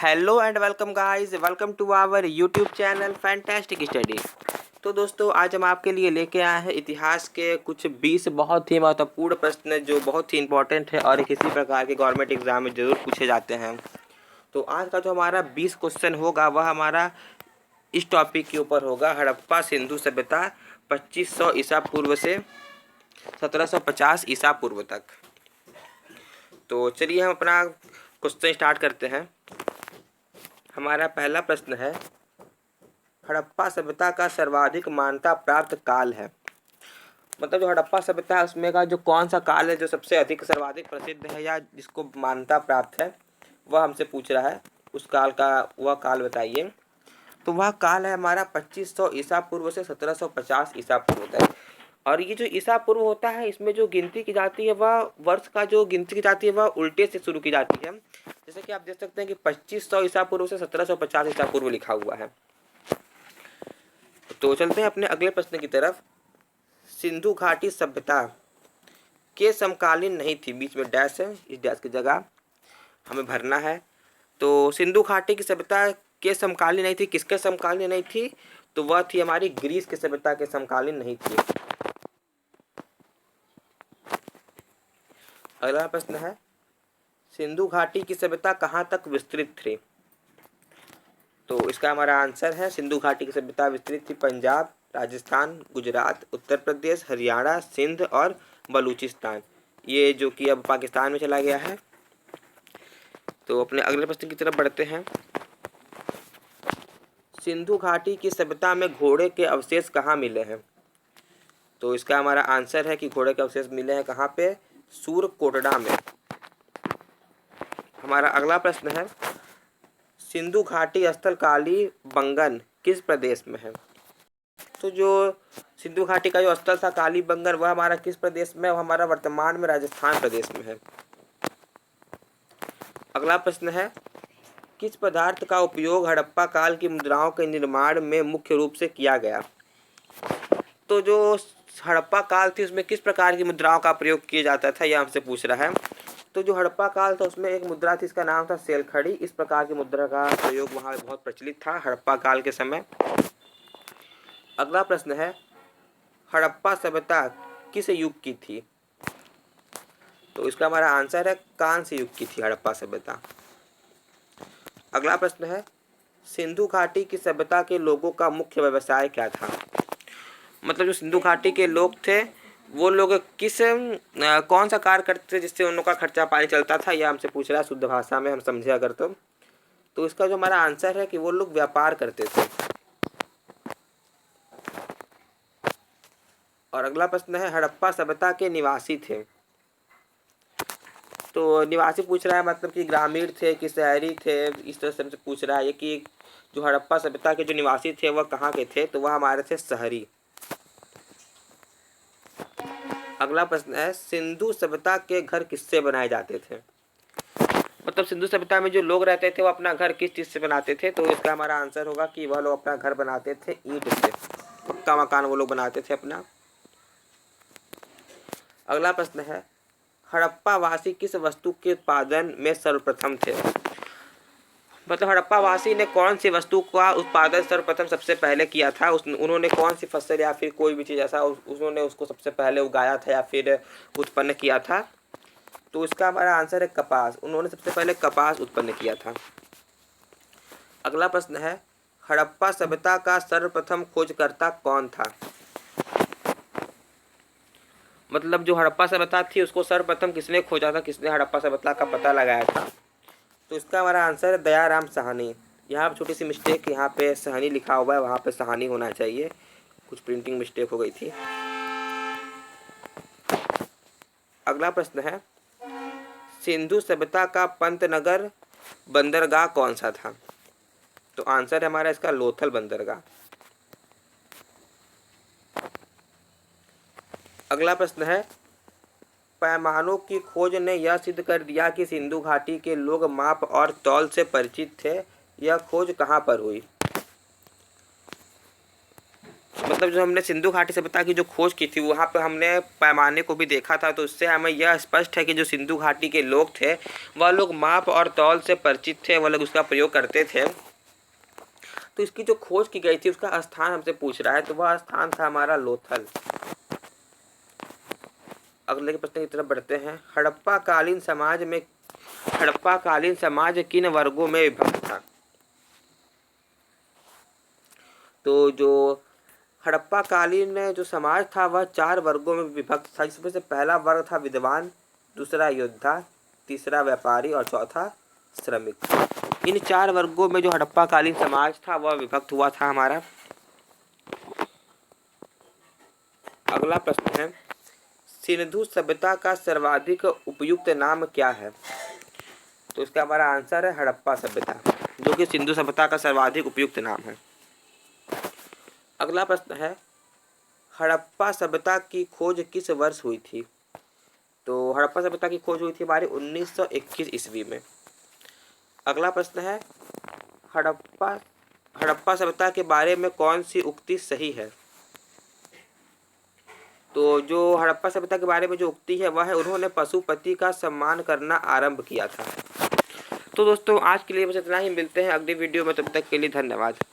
Hello and welcome guys, welcome to our YouTube channel fantastic study. तो दोस्तों, आज हम आपके लिए लेके आए हैं इतिहास के कुछ 20 बहुत ही महत्वपूर्ण प्रश्न जो बहुत ही इंपॉर्टेंट है और किसी प्रकार के गवर्नमेंट एग्जाम में ज़रूर पूछे जाते हैं। तो आज का जो हमारा 20 क्वेश्चन होगा वह हमारा इस टॉपिक के ऊपर होगा, हड़प्पा सिंधु सभ्यता 2500 ईसा पूर्व से 1750 ईसा पूर्व तक। तो चलिए हम अपना क्वेश्चन स्टार्ट करते हैं। हमारा पहला प्रश्न है, हड़प्पा सभ्यता का सर्वाधिक मान्यता प्राप्त काल है। मतलब जो हड़प्पा सभ्यता है उसमें का जो कौन सा काल है जो सबसे अधिक सर्वाधिक प्रसिद्ध है या जिसको मान्यता प्राप्त है, वह हमसे पूछ रहा है। उस काल का वह काल बताइए। तो वह काल है हमारा 2500 ईसा पूर्व से 1750 ईसा पूर्व तक। और ये जो ईसा पूर्व होता है इसमें जो गिनती की जाती है वह वर्ष का जो गिनती की जाती है वह उल्टे से शुरू की जाती है। जैसे कि आप देख सकते हैं कि 2500 ईसा पूर्व से 1750 ईसा पूर्व लिखा हुआ है। तो चलते हैं अपने अगले प्रश्न की तरफ। सिंधु घाटी सभ्यता के समकालीन नहीं थी, बीच में डैश है, इस डैश की जगह हमें भरना है। तो सिंधु घाटी की सभ्यता के समकालीन नहीं थी, किसके समकालीन नहीं थी? तो वह थी हमारी ग्रीस की सभ्यता के समकालीन नहीं थी। अगला प्रश्न है, सिंधु घाटी की सभ्यता कहाँ तक विस्तृत थी? तो इसका हमारा आंसर है, सिंधु घाटी की सभ्यता विस्तृत थी पंजाब, राजस्थान, गुजरात, उत्तर प्रदेश, हरियाणा, सिंध और बलूचिस्तान, ये जो कि अब पाकिस्तान में चला गया है। तो अपने अगले प्रश्न की तरफ बढ़ते हैं। सिंधु घाटी की सभ्यता में घोड़े के अवशेष कहाँ मिले हैं? तो इसका हमारा आंसर है कि घोड़े के अवशेष मिले हैं कहाँ पे? सूरकोटड़ा में। हमारा अगला प्रश्न है, सिंधु घाटी स्थल काली बंगन किस प्रदेश में है? तो जो सिंधु घाटी का जो स्थल था काली बंगन वह हमारा किस प्रदेश में? वह हमारा वर्तमान में राजस्थान प्रदेश में है। अगला प्रश्न है, किस पदार्थ का उपयोग हड़प्पा काल की मुद्राओं के निर्माण में मुख्य रूप से किया गया? तो जो हड़प्पा काल थी उसमें किस प्रकार की मुद्राओं का प्रयोग किया जाता था, यह हमसे पूछ रहा है। तो जो हड़प्पा काल था उसमें एक मुद्रा थी, इसका नाम था सेलखड़ी। इस प्रकार की मुद्रा का प्रयोग वहाँ बहुत प्रचलित था हड़प्पा काल के समय। अगला प्रश्न है, हड़प्पा सभ्यता किस युग की थी? तो इसका हमारा आंसर है, कांस्य युग की थी हड़प्पा सभ्यता। अगला प्रश्न है, सिंधु घाटी की सभ्यता के लोगों का मुख्य व्यवसाय क्या था? मतलब जो सिंधु घाटी के लोग थे वो लोग किस कौन सा कार्य करते थे जिससे उन लोगों का खर्चा पानी चलता था, यह हमसे पूछ रहा है। शुद्ध भाषा में हम समझे अगर तो इसका जो हमारा आंसर है कि वो लोग व्यापार करते थे। और अगला प्रश्न है, हड़प्पा सभ्यता के निवासी थे। तो निवासी पूछ रहा है मतलब कि ग्रामीण थे कि शहरी थे, इस तरह से हमसे पूछ रहा है कि जो हड़प्पा सभ्यता के जो निवासी थे वह कहाँ के थे? तो वह हमारे थे शहरी। अगला प्रश्न है, सिंधु सभ्यता के घर किससे बनाए जाते थे? मतलब सिंधु सभ्यता में जो लोग रहते थे वो अपना घर किस चीज से बनाते थे? तो इसका हमारा आंसर होगा कि वह लोग अपना घर बनाते थे ईंट से, पक्का मकान वो लोग बनाते थे अपना। अगला प्रश्न है, हड़प्पा वासी किस वस्तु के उत्पादन में सर्वप्रथम थे? मतलब हड़प्पा वासी ने कौन सी वस्तु का उत्पादन सर्वप्रथम सबसे पहले किया था? उन्होंने कौन सी फसल या फिर कोई भी चीज़ ऐसा उन्होंने उसको सबसे पहले उगाया था या फिर उत्पन्न किया था? तो इसका हमारा आंसर है कपास। उन्होंने सबसे पहले कपास उत्पन्न किया था। अगला प्रश्न है, हड़प्पा सभ्यता का सर्वप्रथम खोजकर्ता कौन था? मतलब जो हड़प्पा सभ्यता थी उसको सर्वप्रथम किसने खोजा था, किसने हड़प्पा सभ्यता का पता लगाया था? तो इसका हमारा आंसर है दयाराम साहनी। यहाँ पर छोटी सी मिस्टेक, यहाँ पे साहनी लिखा हुआ है, वहाँ पे साहनी होना चाहिए, कुछ प्रिंटिंग मिस्टेक हो गई थी। अगला प्रश्न है, सिंधु सभ्यता का पंतनगर बंदरगाह कौन सा था? तो आंसर है हमारा इसका लोथल बंदरगाह। अगला प्रश्न है, पैमानों की खोज ने यह सिद्ध कर दिया कि सिंधु घाटी के लोग माप और तौल से परिचित थे। यह खोज कहाँ पर हुई? मतलब जो हमने सिंधु घाटी सभ्यता की जो खोज की थी वहाँ पे हमने पैमाने को भी देखा था, तो उससे हमें यह स्पष्ट है कि जो सिंधु घाटी के लोग थे वह लोग माप और तौल से परिचित थे, वह लोग उसका प्रयोग करते थे। तो इसकी जो खोज की गई थी उसका स्थान हमसे पूछ रहा है, तो वह स्थान था हमारा लोथल। अगले के प्रश्न की तरफ बढ़ते हैं। हड़प्पा कालीन समाज किन वर्गों में विभक्त था? तो जो हड़प्पा कालीन जो समाज था वह 4 वर्गों में विभक्त था, जिसमें से पहला वर्ग था विद्वान, दूसरा योद्धा, तीसरा व्यापारी और चौथा श्रमिक। इन 4 वर्गों में जो हड़प्पा कालीन समाज था वह विभक्त हुआ था हमारा। अगला प्रश्न है, सिंधु सभ्यता का सर्वाधिक उपयुक्त नाम क्या है? तो इसका हमारा आंसर है हड़प्पा सभ्यता, जो कि सिंधु सभ्यता का सर्वाधिक उपयुक्त नाम है। अगला प्रश्न है, हड़प्पा सभ्यता की खोज किस वर्ष हुई थी? तो हड़प्पा सभ्यता की खोज हुई थी हमारी 1921 ईस्वी में। अगला प्रश्न है, हड़प्पा सभ्यता के बारे में कौन सी उक्ति सही है? तो जो हड़प्पा सभ्यता के बारे में जो उक्ति है वह है, उन्होंने पशुपति का सम्मान करना आरंभ किया था। तो दोस्तों आज के लिए बस इतना ही, मिलते हैं अगली वीडियो में, तब तक के लिए धन्यवाद।